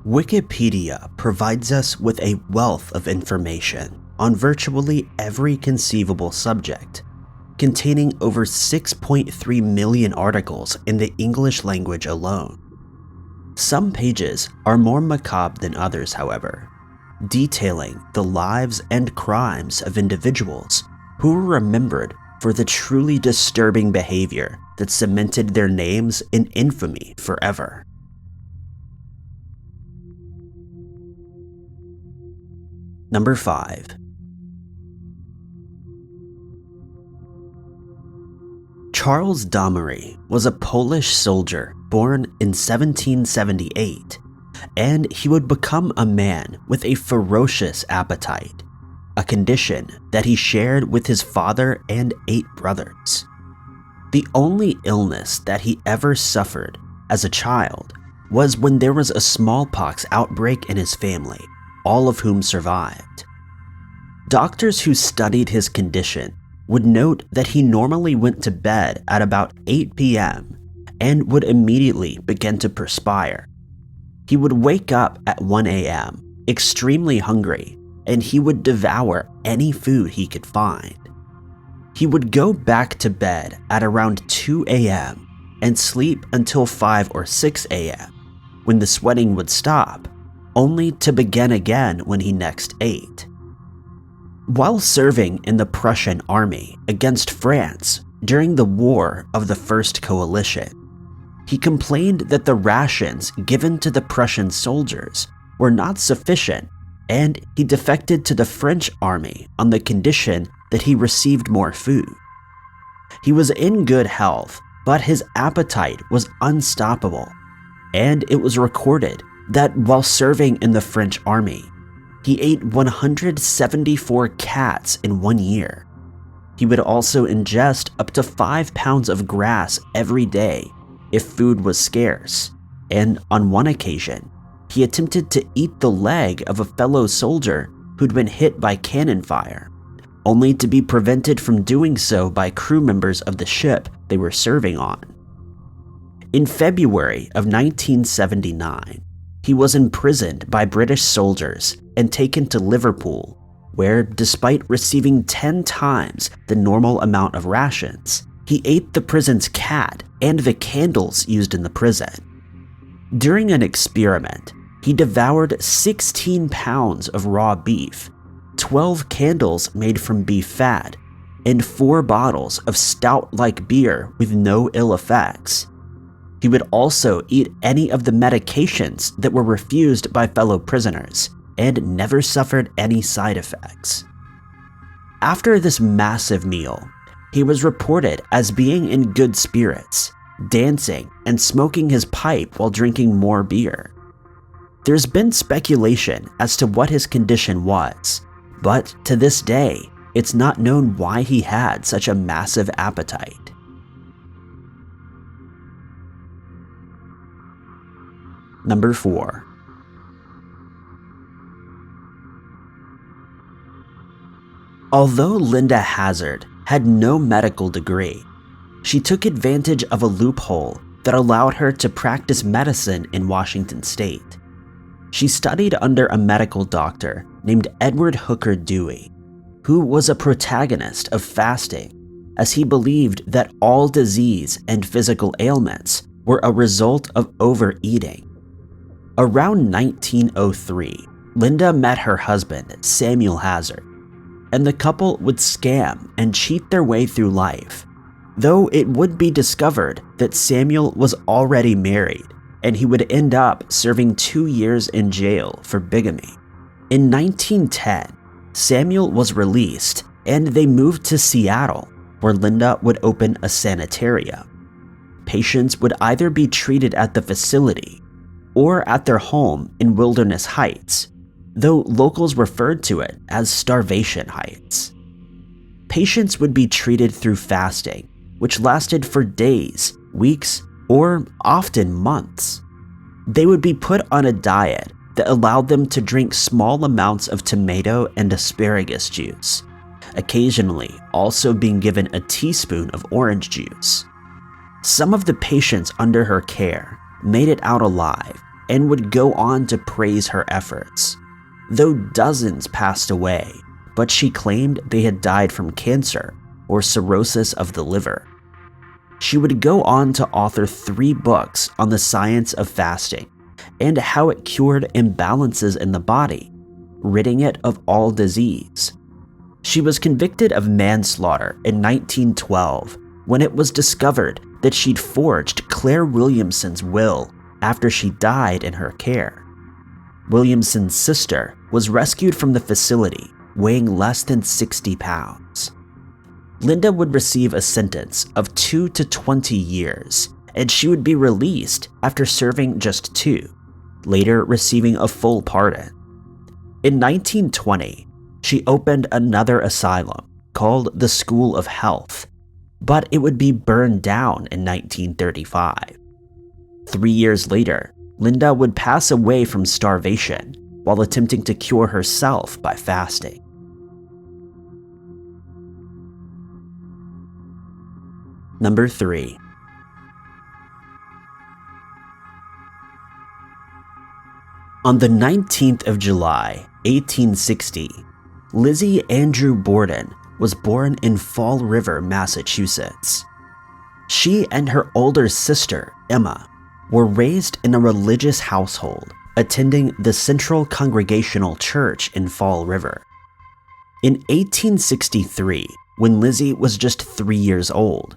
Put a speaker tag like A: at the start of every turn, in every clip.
A: Wikipedia provides us with a wealth of information on virtually every conceivable subject, containing over 6.3 million articles in the English language alone. Some pages are more macabre than others, however, detailing the lives and crimes of individuals who were remembered for the truly disturbing behavior that cemented their names in infamy forever. Number 5. Charles Damery was a Polish soldier born in 1778, and he would become a man with a ferocious appetite, a condition that he shared with his father and 8 brothers. The only illness that he ever suffered as a child was when there was a smallpox outbreak in his family, all of whom survived. Doctors who studied his condition would note that he normally went to bed at about 8 p.m. and would immediately begin to perspire. He would wake up at 1 a.m. extremely hungry, and he would devour any food he could find. He would go back to bed at around 2 a.m. and sleep until 5 or 6 a.m. when the sweating would stop, only to begin again when he next ate. While serving in the Prussian army against France during the War of the First Coalition, he complained that the rations given to the Prussian soldiers were not sufficient, and he defected to the French army on the condition that he received more food. He was in good health, but his appetite was unstoppable, and it was recorded that while serving in the French army, he ate 174 cats in 1 year. He would also ingest up to 5 pounds of grass every day if food was scarce, and on one occasion, he attempted to eat the leg of a fellow soldier who'd been hit by cannon fire, only to be prevented from doing so by crew members of the ship they were serving on. In February of 1979, he was imprisoned by British soldiers and taken to Liverpool, where, despite receiving 10 times the normal amount of rations, he ate the prison's cat and the candles used in the prison. During an experiment, he devoured 16 pounds of raw beef, 12 candles made from beef fat, and 4 bottles of stout-like beer with no ill effects. He would also eat any of the medications that were refused by fellow prisoners and never suffered any side effects. After this massive meal, he was reported as being in good spirits, dancing and smoking his pipe while drinking more beer. There's been speculation as to what his condition was, but to this day, it's not known why he had such a massive appetite. Number 4. Although Linda Hazard had no medical degree, she took advantage of a loophole that allowed her to practice medicine in Washington state. She studied under a medical doctor named Edward Hooker Dewey, who was a protagonist of fasting, as he believed that all disease and physical ailments were a result of overeating. Around 1903, Linda met her husband, Samuel Hazard, and the couple would scam and cheat their way through life, though it would be discovered that Samuel was already married, and he would end up serving 2 years in jail for bigamy. In 1910, Samuel was released, and they moved to Seattle, where Linda would open a sanitarium. Patients would either be treated at the facility or at their home in Wilderness Heights, though locals referred to it as Starvation Heights. Patients would be treated through fasting, which lasted for days, weeks, or often months. They would be put on a diet that allowed them to drink small amounts of tomato and asparagus juice, occasionally also being given a teaspoon of orange juice. Some of the patients under her care made it out alive, and would go on to praise her efforts. Though dozens passed away, but she claimed they had died from cancer or cirrhosis of the liver. She would go on to author 3 books on the science of fasting and how it cured imbalances in the body, ridding it of all disease. She was convicted of manslaughter in 1912 when it was discovered that she'd forged Claire Williamson's will after she died in her care. Williamson's sister was rescued from the facility weighing less than 60 pounds. Linda would receive a sentence of 2 to 20 years, and she would be released after serving just 2, later receiving a full pardon. In 1920, she opened another asylum called the School of Health, but it would be burned down in 1935. 3 years later, Linda would pass away from starvation while attempting to cure herself by fasting. Number 3. On the 19th of July, 1860, Lizzie Andrew Borden was born in Fall River, Massachusetts. She and her older sister, Emma, were raised in a religious household, attending the Central Congregational Church in Fall River. In 1863, when Lizzie was just 3 years old,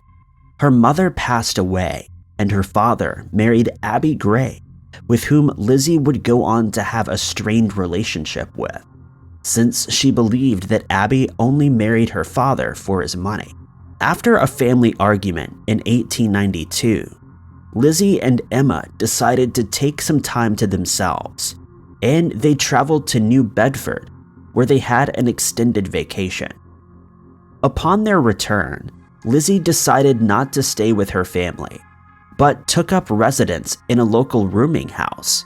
A: her mother passed away and her father married Abby Gray, with whom Lizzie would go on to have a strained relationship with, since she believed that Abby only married her father for his money. After a family argument in 1892, Lizzie and Emma decided to take some time to themselves, and they traveled to New Bedford, where they had an extended vacation. Upon their return, Lizzie decided not to stay with her family, but took up residence in a local rooming house,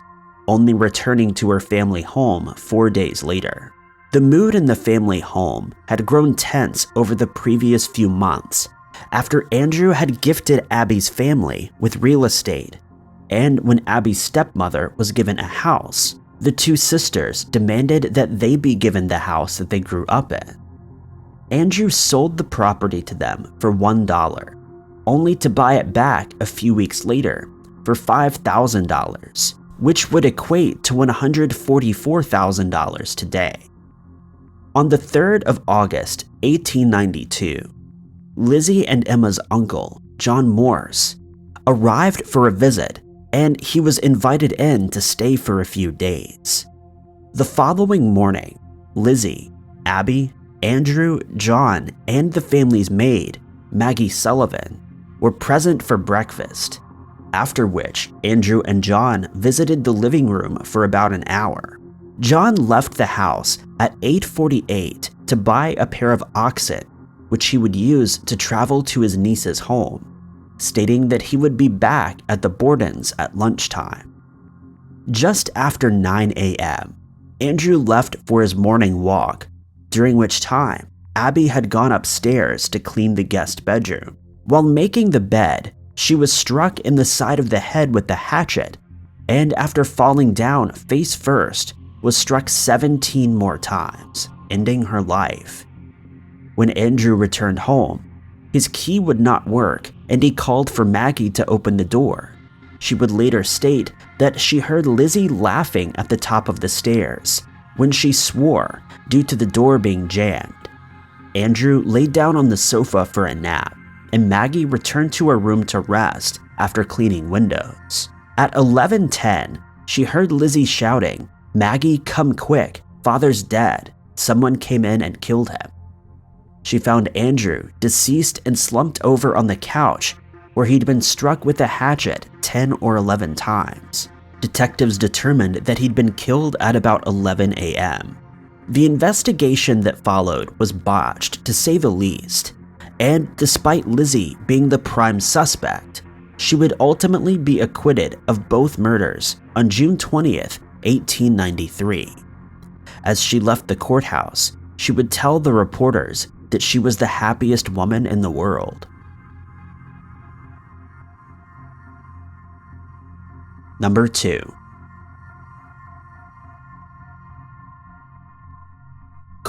A: only returning to her family home 4 days later. The mood in the family home had grown tense over the previous few months after Andrew had gifted Abby's family with real estate, and when Abby's stepmother was given a house, the 2 sisters demanded that they be given the house that they grew up in. Andrew sold the property to them for $1, only to buy it back a few weeks later for $5,000, which would equate to $144,000 today. On the 3rd of August, 1892, Lizzie and Emma's uncle, John Morse, arrived for a visit, and he was invited in to stay for a few days. The following morning, Lizzie, Abby, Andrew, John, and the family's maid, Maggie Sullivan, were present for breakfast, after which Andrew and John visited the living room for about an hour. John left the house at 8:48 to buy a pair of oxen, which he would use to travel to his niece's home, stating that he would be back at the Bordens at lunchtime. Just after 9 a.m., Andrew left for his morning walk, during which time Abby had gone upstairs to clean the guest bedroom. While making the bed, she was struck in the side of the head with the hatchet, and after falling down face first, was struck 17 more times, ending her life. When Andrew returned home, his key would not work, and he called for Maggie to open the door. She would later state that she heard Lizzie laughing at the top of the stairs when she swore due to the door being jammed. Andrew laid down on the sofa for a nap, and Maggie returned to her room to rest after cleaning windows. At 11:10, she heard Lizzie shouting, "Maggie, come quick, Father's dead. Someone came in and killed him." She found Andrew deceased and slumped over on the couch where he'd been struck with a hatchet 10 or 11 times. Detectives determined that he'd been killed at about 11 a.m. The investigation that followed was botched, to say the least, and despite Lizzie being the prime suspect, she would ultimately be acquitted of both murders on June 20th, 1893. As she left the courthouse, she would tell the reporters that she was the happiest woman in the world. Number 2.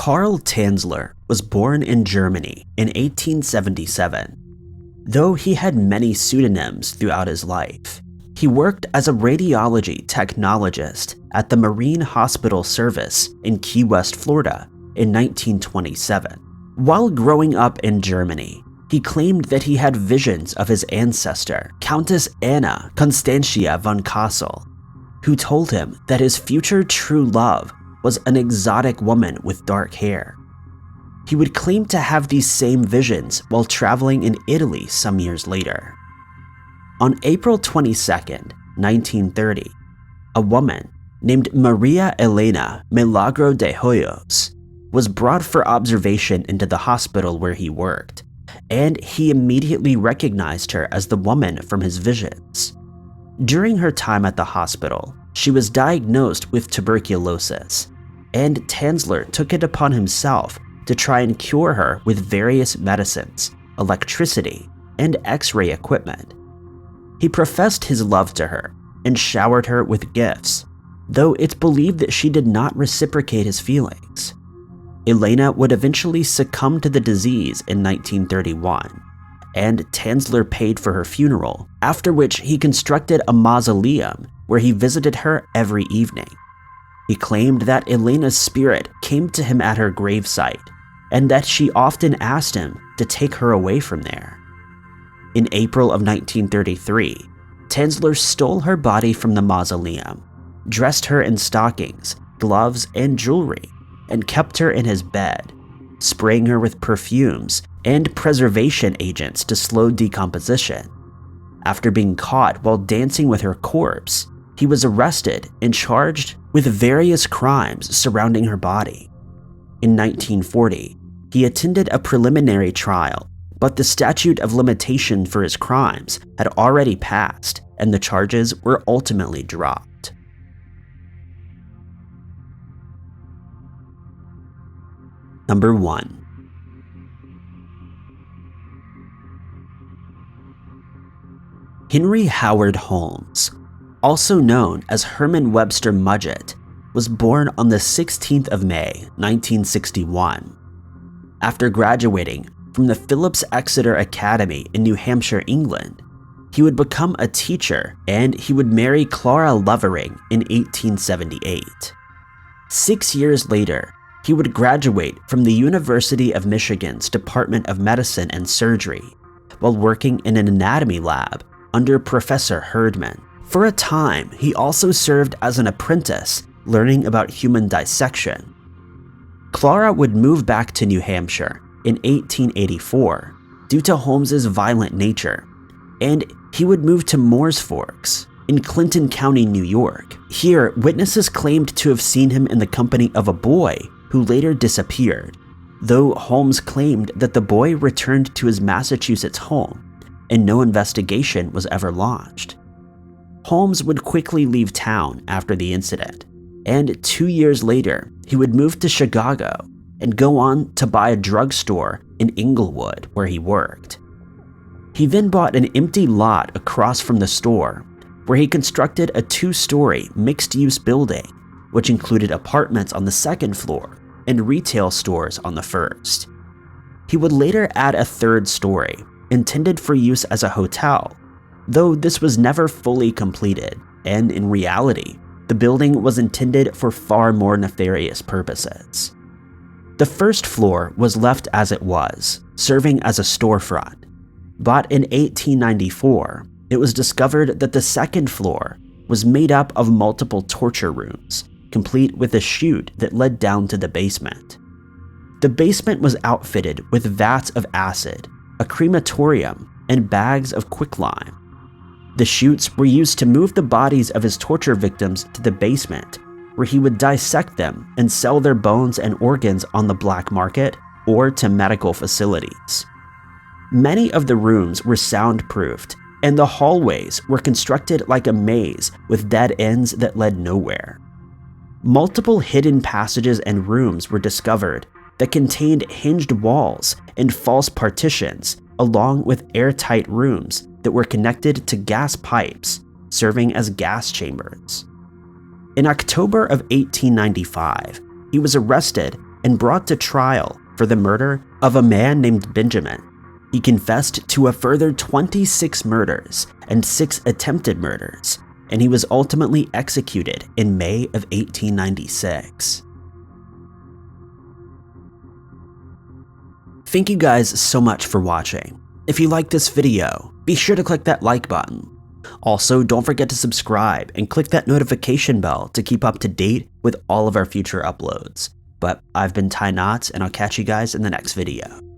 A: Karl Tanzler was born in Germany in 1877. Though he had many pseudonyms throughout his life, he worked as a radiology technologist at the Marine Hospital Service in Key West, Florida in 1927. While growing up in Germany, he claimed that he had visions of his ancestor, Countess Anna Constantia von Kassel, who told him that his future true love was an exotic woman with dark hair. He would claim to have these same visions while traveling in Italy some years later. On April 22, 1930, a woman named Maria Elena Milagro de Hoyos was brought for observation into the hospital where he worked, and he immediately recognized her as the woman from his visions. During her time at the hospital, she was diagnosed with tuberculosis, and Tanzler took it upon himself to try and cure her with various medicines, electricity, and X-ray equipment. He professed his love to her and showered her with gifts, though it's believed that she did not reciprocate his feelings. Elena would eventually succumb to the disease in 1931, and Tanzler paid for her funeral, after which he constructed a mausoleum where he visited her every evening. He claimed that Elena's spirit came to him at her gravesite, and that she often asked him to take her away from there. In April of 1933, Tanzler stole her body from the mausoleum, dressed her in stockings, gloves, and jewelry, and kept her in his bed, spraying her with perfumes and preservation agents to slow decomposition. After being caught while dancing with her corpse, he was arrested and charged with various crimes surrounding her body. In 1940, he attended a preliminary trial, but the statute of limitation for his crimes had already passed, and the charges were ultimately dropped. Number 1. Henry Howard Holmes, also known as Herman Webster Mudgett, was born on the 16th of May, 1961. After graduating from the Phillips Exeter Academy in New Hampshire, England, he would become a teacher and he would marry Clara Lovering in 1878. 6 years later, he would graduate from the University of Michigan's Department of Medicine and Surgery while working in an anatomy lab under Professor Herdman. For a time, he also served as an apprentice, learning about human dissection. Clara would move back to New Hampshire in 1884 due to Holmes's violent nature, and he would move to Moores Forks in Clinton County, New York. Here, witnesses claimed to have seen him in the company of a boy who later disappeared, though Holmes claimed that the boy returned to his Massachusetts home and no investigation was ever launched. Holmes would quickly leave town after the incident, and 2 years later, he would move to Chicago and go on to buy a drugstore in Inglewood where he worked. He then bought an empty lot across from the store where he constructed a 2-story mixed-use building, which included apartments on the 2nd floor and retail stores on the 1st. He would later add a 3rd story, intended for use as a hotel, though this was never fully completed, and in reality, the building was intended for far more nefarious purposes. The 1st floor was left as it was, serving as a storefront. But in 1894, it was discovered that the 2nd floor was made up of multiple torture rooms, complete with a chute that led down to the basement. The basement was outfitted with vats of acid, a crematorium, and bags of quicklime. The chutes were used to move the bodies of his torture victims to the basement, where he would dissect them and sell their bones and organs on the black market or to medical facilities. Many of the rooms were soundproofed, and the hallways were constructed like a maze with dead ends that led nowhere. Multiple hidden passages and rooms were discovered that contained hinged walls and false partitions, along with airtight rooms that were connected to gas pipes, serving as gas chambers. In October of 1895, he was arrested and brought to trial for the murder of a man named Benjamin. He confessed to a further 26 murders and 6 attempted murders, and he was ultimately executed in May of 1896. Thank you guys so much for watching. If you liked this video, be sure to click that like button. Also, don't forget to subscribe and click that notification bell to keep up to date with all of our future uploads. But I've been Ty Knotts, and I'll catch you guys in the next video.